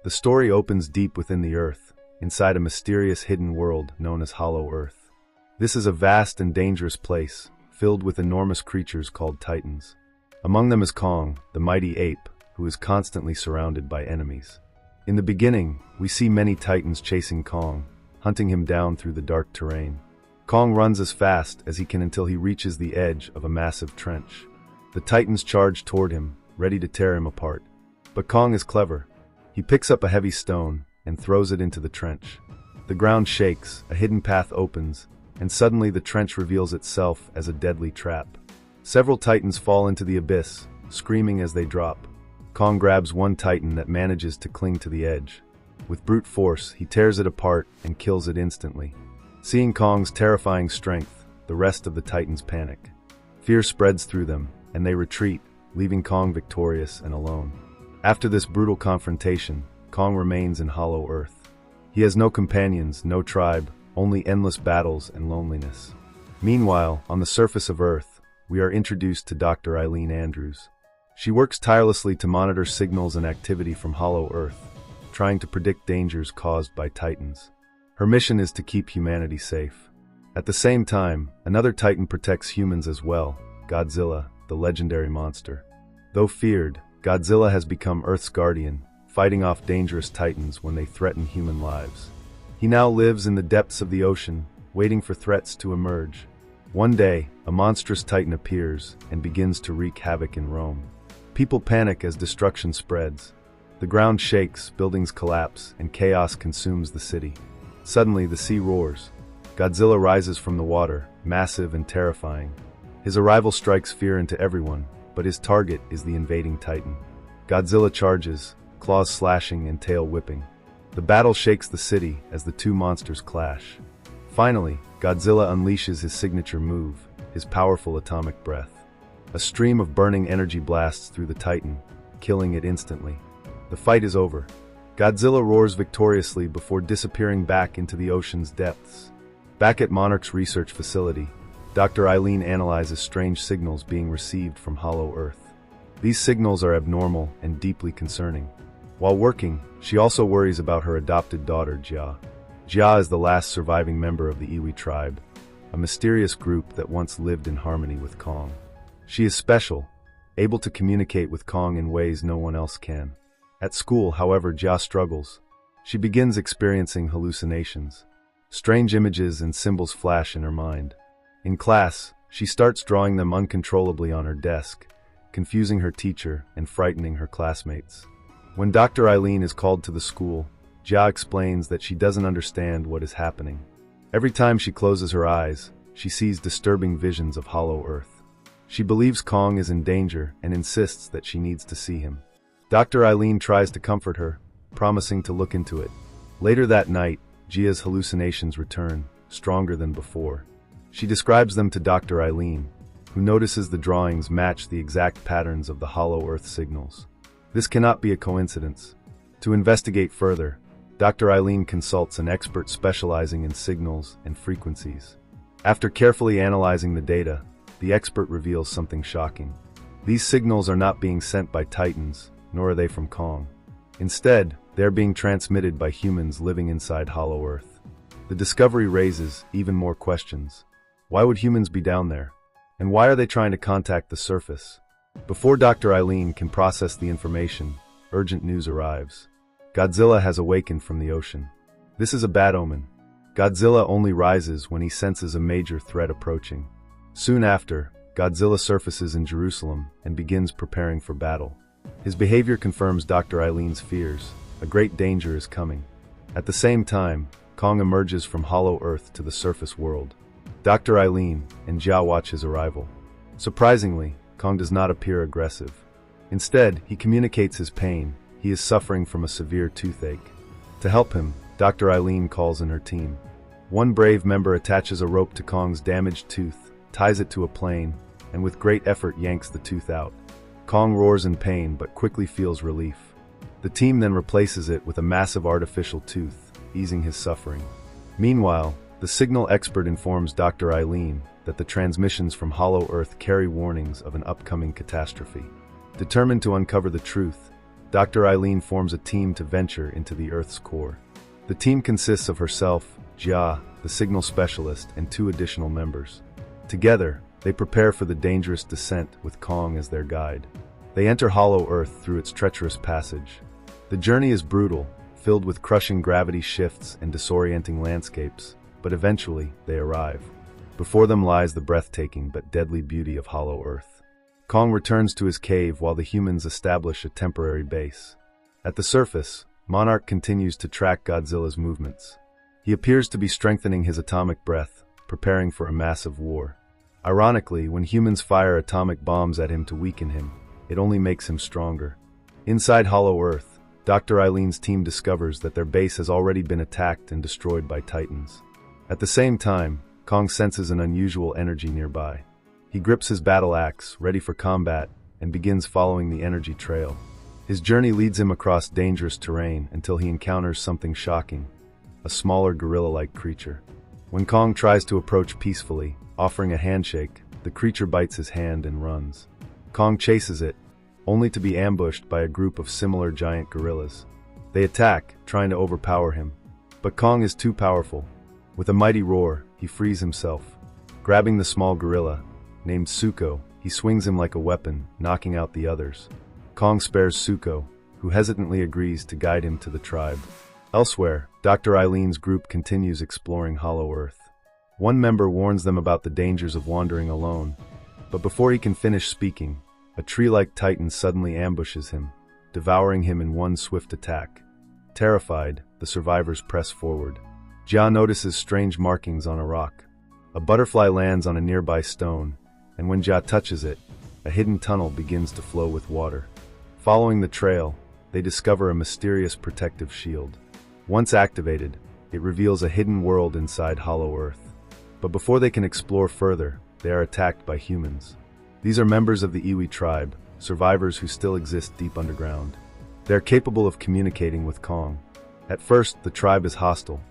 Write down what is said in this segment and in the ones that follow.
The story opens deep within the Earth, inside a mysterious hidden world known as Hollow Earth. This is a vast and dangerous place, filled with enormous creatures called Titans. Among them is Kong, the mighty ape, who is constantly surrounded by enemies. In the beginning, we see many Titans chasing Kong, hunting him down through the dark terrain. Kong runs as fast as he can until he reaches the edge of a massive trench. The Titans charge toward him, ready to tear him apart. But Kong is clever. He picks up a heavy stone and throws it into the trench. The ground shakes, a hidden path opens, and suddenly the trench reveals itself as a deadly trap. Several Titans fall into the abyss, screaming as they drop. Kong grabs one Titan that manages to cling to the edge. With brute force, he tears it apart and kills it instantly. Seeing Kong's terrifying strength, the rest of the Titans panic. Fear spreads through them, and they retreat, leaving Kong victorious and alone. After this brutal confrontation, Kong remains in Hollow Earth. He has no companions, no tribe, only endless battles and loneliness. Meanwhile, on the surface of Earth, we are introduced to Dr. Eileen Andrews. She works tirelessly to monitor signals and activity from Hollow Earth, trying to predict dangers caused by Titans. Her mission is to keep humanity safe. At the same time, another Titan protects humans as well, Godzilla, the legendary monster. Though feared, Godzilla has become Earth's guardian, fighting off dangerous Titans when they threaten human lives. He now lives in the depths of the ocean, waiting for threats to emerge. One day, a monstrous Titan appears and begins to wreak havoc in Rome. People panic as destruction spreads. The ground shakes, buildings collapse, and chaos consumes the city. Suddenly, the sea roars. Godzilla rises from the water, massive and terrifying. His arrival strikes fear into everyone, but his target is the invading Titan. Godzilla charges, claws slashing and tail whipping. The battle shakes the city as the two monsters clash. Finally, Godzilla unleashes his signature move, his powerful atomic breath. A stream of burning energy blasts through the Titan, killing it instantly. The fight is over. Godzilla roars victoriously before disappearing back into the ocean's depths. Back at Monarch's research facility, Dr. Eileen analyzes strange signals being received from Hollow Earth. These signals are abnormal and deeply concerning. While working, she also worries about her adopted daughter, Jia. Jia is the last surviving member of the Iwi tribe, a mysterious group that once lived in harmony with Kong. She is special, able to communicate with Kong in ways no one else can. At school, however, Jia struggles. She begins experiencing hallucinations. Strange images and symbols flash in her mind. In class, she starts drawing them uncontrollably on her desk, confusing her teacher and frightening her classmates. When Dr. Eileen is called to the school, Jia explains that she doesn't understand what is happening. Every time she closes her eyes, she sees disturbing visions of Hollow Earth. She believes Kong is in danger and insists that she needs to see him. Dr. Eileen tries to comfort her, promising to look into it. Later that night, Jia's hallucinations return, stronger than before. She describes them to Dr. Eileen, who notices the drawings match the exact patterns of the Hollow Earth signals. This cannot be a coincidence. To investigate further, Dr. Eileen consults an expert specializing in signals and frequencies. After carefully analyzing the data, the expert reveals something shocking. These signals are not being sent by Titans, nor are they from Kong. Instead, they are being transmitted by humans living inside Hollow Earth. The discovery raises even more questions. Why would humans be down there? And why are they trying to contact the surface? Before Dr. Eileen can process the information, urgent news arrives. Godzilla has awakened from the ocean. This is a bad omen. Godzilla only rises when he senses a major threat approaching. Soon after, Godzilla surfaces in Jerusalem and begins preparing for battle. His behavior confirms Dr. Eileen's fears. A great danger is coming. At the same time, Kong emerges from Hollow Earth to the surface world. Dr. Eileen and Jia watch his arrival. Surprisingly, Kong does not appear aggressive. Instead, he communicates his pain. He is suffering from a severe toothache. To help him, Dr. Eileen calls in her team. One brave member attaches a rope to Kong's damaged tooth, ties it to a plane, and with great effort yanks the tooth out. Kong roars in pain but quickly feels relief. The team then replaces it with a massive artificial tooth, easing his suffering. Meanwhile, the signal expert informs Dr. Eileen that the transmissions from Hollow Earth carry warnings of an upcoming catastrophe. Determined to uncover the truth, Dr. Eileen forms a team to venture into the Earth's core. The team consists of herself, Jia, the signal specialist, and 2 additional members. Together, they prepare for the dangerous descent with Kong as their guide. They enter Hollow Earth through its treacherous passage. The journey is brutal, filled with crushing gravity shifts and disorienting landscapes, but eventually they arrive. Before them lies the breathtaking but deadly beauty of Hollow Earth. Kong returns to his cave while the humans establish a temporary base. At the surface, Monarch continues to track Godzilla's movements. He appears to be strengthening his atomic breath, preparing for a massive war. Ironically, when humans fire atomic bombs at him to weaken him, it only makes him stronger. Inside Hollow Earth, Dr. Eileen's team discovers that their base has already been attacked and destroyed by Titans. At the same time, Kong senses an unusual energy nearby. He grips his battle axe, ready for combat, and begins following the energy trail. His journey leads him across dangerous terrain until he encounters something shocking, a smaller gorilla-like creature. When Kong tries to approach peacefully, offering a handshake, the creature bites his hand and runs. Kong chases it, only to be ambushed by a group of similar giant gorillas. They attack, trying to overpower him. But Kong is too powerful. With a mighty roar, he frees himself. Grabbing the small gorilla, named Suko, he swings him like a weapon, knocking out the others. Kong spares Suko, who hesitantly agrees to guide him to the tribe. Elsewhere, Dr. Eileen's group continues exploring Hollow Earth. One member warns them about the dangers of wandering alone, but before he can finish speaking, a tree-like titan suddenly ambushes him, devouring him in one swift attack. Terrified, the survivors press forward. Jia notices strange markings on a rock. A butterfly lands on a nearby stone, and when Jia touches it, a hidden tunnel begins to flow with water. Following the trail, they discover a mysterious protective shield. Once activated, it reveals a hidden world inside Hollow Earth. But before they can explore further, they are attacked by humans. These are members of the Iwi tribe, survivors who still exist deep underground. They are capable of communicating with Kong. At first, the tribe is hostile,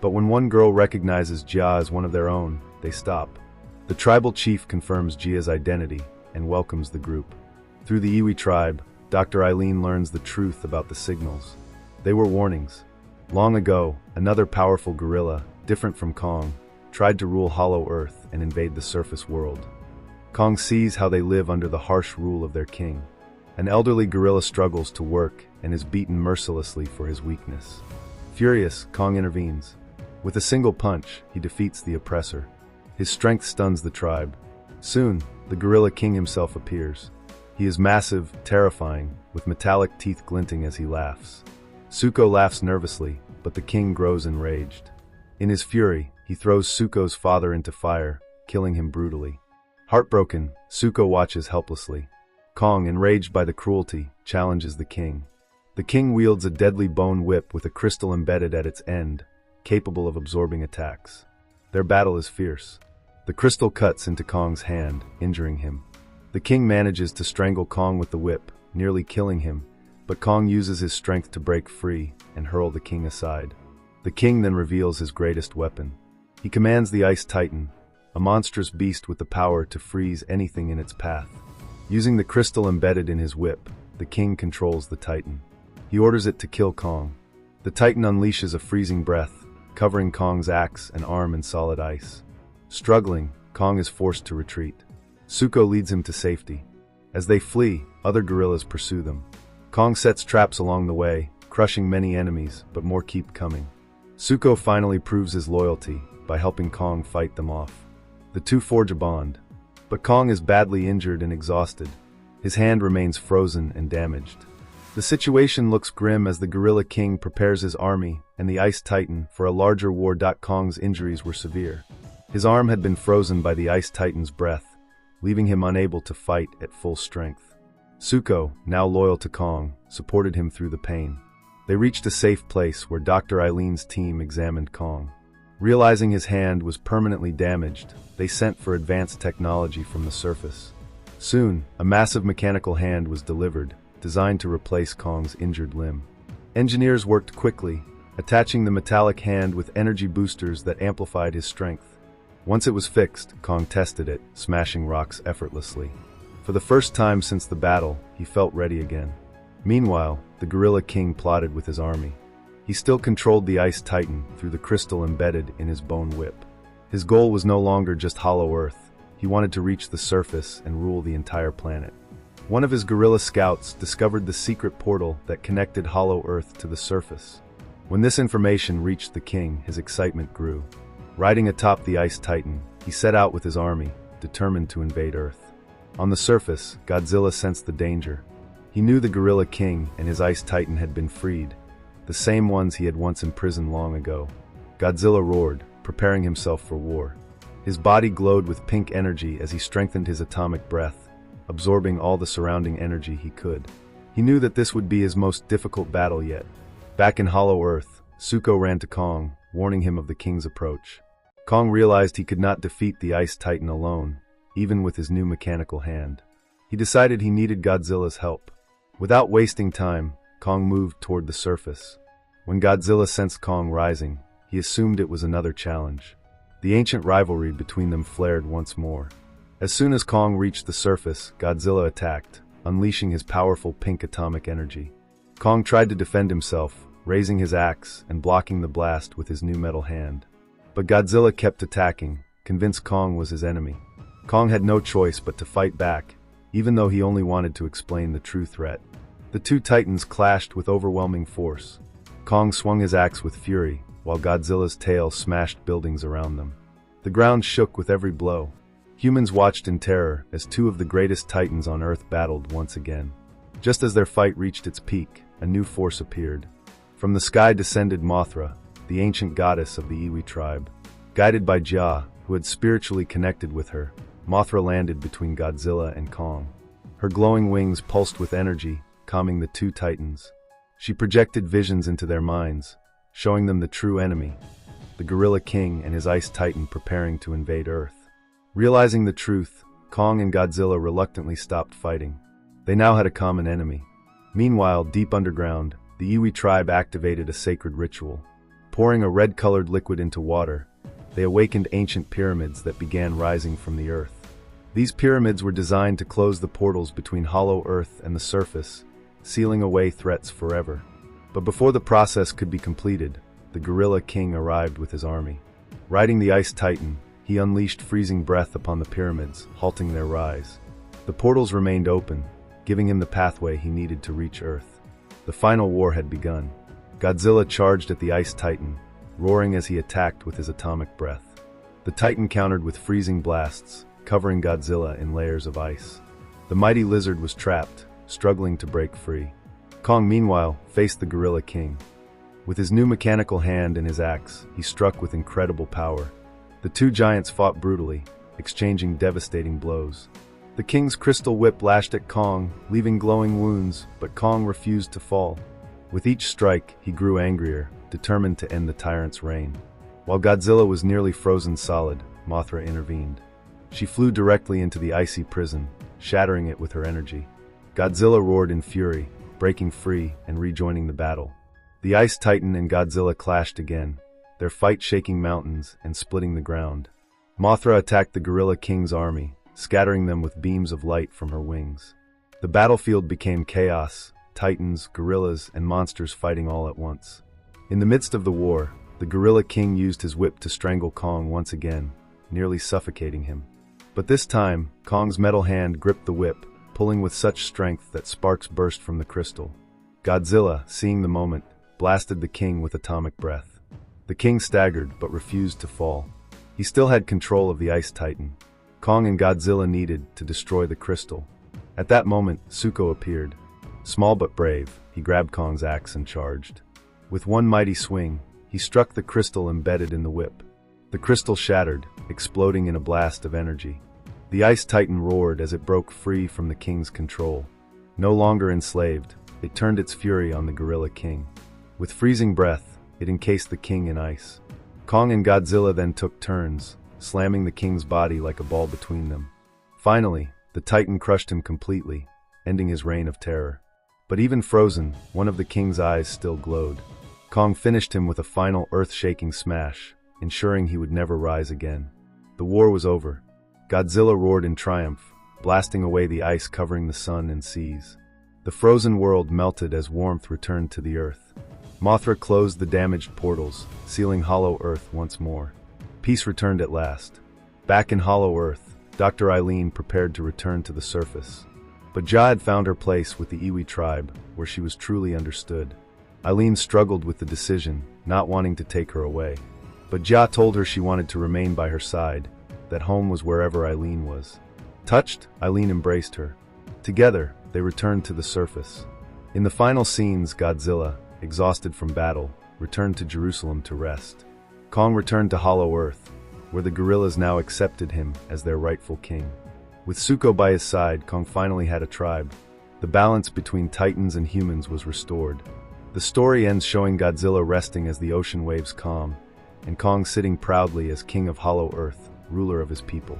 but when one girl recognizes Jia as one of their own, they stop. The tribal chief confirms Jia's identity and welcomes the group. Through the Iwi tribe, Dr. Eileen learns the truth about the signals. They were warnings. Long ago, another powerful gorilla, different from Kong, tried to rule Hollow Earth and invade the surface world. Kong sees how they live under the harsh rule of their king. An elderly gorilla struggles to work and is beaten mercilessly for his weakness. Furious, Kong intervenes. With a single punch, he defeats the oppressor. His strength stuns the tribe. Soon, the gorilla king himself appears. He is massive, terrifying, with metallic teeth glinting as he laughs. Suko laughs nervously, but the king grows enraged. In his fury, he throws Suko's father into fire, killing him brutally. Heartbroken, Suko watches helplessly. Kong, enraged by the cruelty, challenges the king. The king wields a deadly bone whip with a crystal embedded at its end, capable of absorbing attacks. Their battle is fierce. The crystal cuts into Kong's hand, injuring him. The king manages to strangle Kong with the whip, nearly killing him, but Kong uses his strength to break free and hurl the king aside. The king then reveals his greatest weapon. He commands the Ice Titan, a monstrous beast with the power to freeze anything in its path. Using the crystal embedded in his whip, the king controls the Titan. He orders it to kill Kong. The Titan unleashes a freezing breath, covering Kong's axe and arm in solid ice. Struggling, Kong is forced to retreat. Suko leads him to safety. As they flee, other gorillas pursue them. Kong sets traps along the way, crushing many enemies, but more keep coming. Suko finally proves his loyalty by helping Kong fight them off. The two forge a bond, but Kong is badly injured and exhausted. His hand remains frozen and damaged. The situation looks grim as the Gorilla King prepares his army and the Ice Titan for a larger war. Kong's injuries were severe. His arm had been frozen by the Ice Titan's breath, leaving him unable to fight at full strength. Suko, now loyal to Kong, supported him through the pain. They reached a safe place where Dr. Eileen's team examined Kong. Realizing his hand was permanently damaged, they sent for advanced technology from the surface. Soon, a massive mechanical hand was delivered, designed to replace Kong's injured limb. Engineers worked quickly, attaching the metallic hand with energy boosters that amplified his strength. Once it was fixed, Kong tested it, smashing rocks effortlessly. For the first time since the battle, he felt ready again. Meanwhile, the Gorilla King plotted with his army. He still controlled the Ice Titan through the crystal embedded in his bone whip. His goal was no longer just hollow Earth. He wanted to reach the surface and rule the entire planet. One of his guerrilla scouts discovered the secret portal that connected hollow Earth to the surface. When this information reached the king, his excitement grew. Riding atop the Ice Titan, he set out with his army, determined to invade Earth. On the surface, Godzilla sensed the danger. He knew the Gorilla King and his Ice Titan had been freed, the same ones he had once imprisoned long ago. Godzilla roared, preparing himself for war. His body glowed with pink energy as he strengthened his atomic breath, absorbing all the surrounding energy he could. He knew that this would be his most difficult battle yet. Back in Hollow Earth, Zuko ran to Kong, warning him of the king's approach. Kong realized he could not defeat the Ice Titan alone, even with his new mechanical hand. He decided he needed Godzilla's help. Without wasting time, Kong moved toward the surface. When Godzilla sensed Kong rising, he assumed it was another challenge. The ancient rivalry between them flared once more. As soon as Kong reached the surface, Godzilla attacked, unleashing his powerful pink atomic energy. Kong tried to defend himself, raising his axe and blocking the blast with his new metal hand. But Godzilla kept attacking, convinced Kong was his enemy. Kong had no choice but to fight back, even though he only wanted to explain the true threat. The two titans clashed with overwhelming force. Kong swung his axe with fury, while Godzilla's tail smashed buildings around them. The ground shook with every blow. Humans watched in terror as two of the greatest titans on Earth battled once again. Just as their fight reached its peak, a new force appeared. From the sky descended Mothra, the ancient goddess of the Iwi tribe. Guided by Jia, who had spiritually connected with her, Mothra landed between Godzilla and Kong. Her glowing wings pulsed with energy, calming the two titans. She projected visions into their minds, showing them the true enemy, the Gorilla King and his Ice Titan preparing to invade Earth. Realizing the truth, Kong and Godzilla reluctantly stopped fighting. They now had a common enemy. Meanwhile, deep underground, the Iwi tribe activated a sacred ritual. Pouring a red-colored liquid into water, they awakened ancient pyramids that began rising from the earth. These pyramids were designed to close the portals between hollow Earth and the surface, sealing away threats forever. But before the process could be completed, the Gorilla King arrived with his army. Riding the Ice Titan, he unleashed freezing breath upon the pyramids, halting their rise. The portals remained open, giving him the pathway he needed to reach Earth. The final war had begun. Godzilla charged at the Ice Titan, roaring as he attacked with his atomic breath. The Titan countered with freezing blasts, covering Godzilla in layers of ice. The mighty lizard was trapped, struggling to break free. Kong, meanwhile, faced the Gorilla King. With his new mechanical hand and his axe, he struck with incredible power. The two giants fought brutally, exchanging devastating blows. The king's crystal whip lashed at Kong, leaving glowing wounds, but Kong refused to fall. With each strike, he grew angrier, determined to end the tyrant's reign. While Godzilla was nearly frozen solid, Mothra intervened. She flew directly into the icy prison, shattering it with her energy. Godzilla roared in fury, breaking free and rejoining the battle. The Ice Titan and Godzilla clashed again, their fight shaking mountains and splitting the ground. Mothra attacked the Gorilla King's army, scattering them with beams of light from her wings. The battlefield became chaos, titans, gorillas, and monsters fighting all at once. In the midst of the war, the Gorilla King used his whip to strangle Kong once again, nearly suffocating him. But this time, Kong's metal hand gripped the whip, pulling with such strength that sparks burst from the crystal. Godzilla, seeing the moment, blasted the king with atomic breath. The king staggered but refused to fall. He still had control of the Ice Titan. Kong and Godzilla needed to destroy the crystal. At that moment, Zuko appeared. Small but brave, he grabbed Kong's axe and charged. With one mighty swing, he struck the crystal embedded in the whip. The crystal shattered, exploding in a blast of energy. The Ice Titan roared as it broke free from the king's control. No longer enslaved, it turned its fury on the Gorilla King. With freezing breath, it encased the king in ice. Kong and Godzilla then took turns, slamming the king's body like a ball between them. Finally, the Titan crushed him completely, ending his reign of terror. But even frozen, one of the king's eyes still glowed. Kong finished him with a final earth-shaking smash, ensuring he would never rise again. The war was over. Godzilla roared in triumph, blasting away the ice covering the sun and seas. The frozen world melted as warmth returned to the Earth. Mothra closed the damaged portals, sealing Hollow Earth once more. Peace returned at last. Back in Hollow Earth, Dr. Eileen prepared to return to the surface. But Ja had found her place with the Iwi tribe, where she was truly understood. Eileen struggled with the decision, not wanting to take her away. But Ja told her she wanted to remain by her side, that home was wherever Eileen was. Touched, Eileen embraced her. Together, they returned to the surface. In the final scenes, Godzilla, exhausted from battle, returned to Jerusalem to rest. Kong returned to Hollow Earth, where the gorillas now accepted him as their rightful king. With Zuko by his side, Kong finally had a tribe. The balance between titans and humans was restored. The story ends showing Godzilla resting as the ocean waves calm, and Kong sitting proudly as king of Hollow Earth, ruler of his people.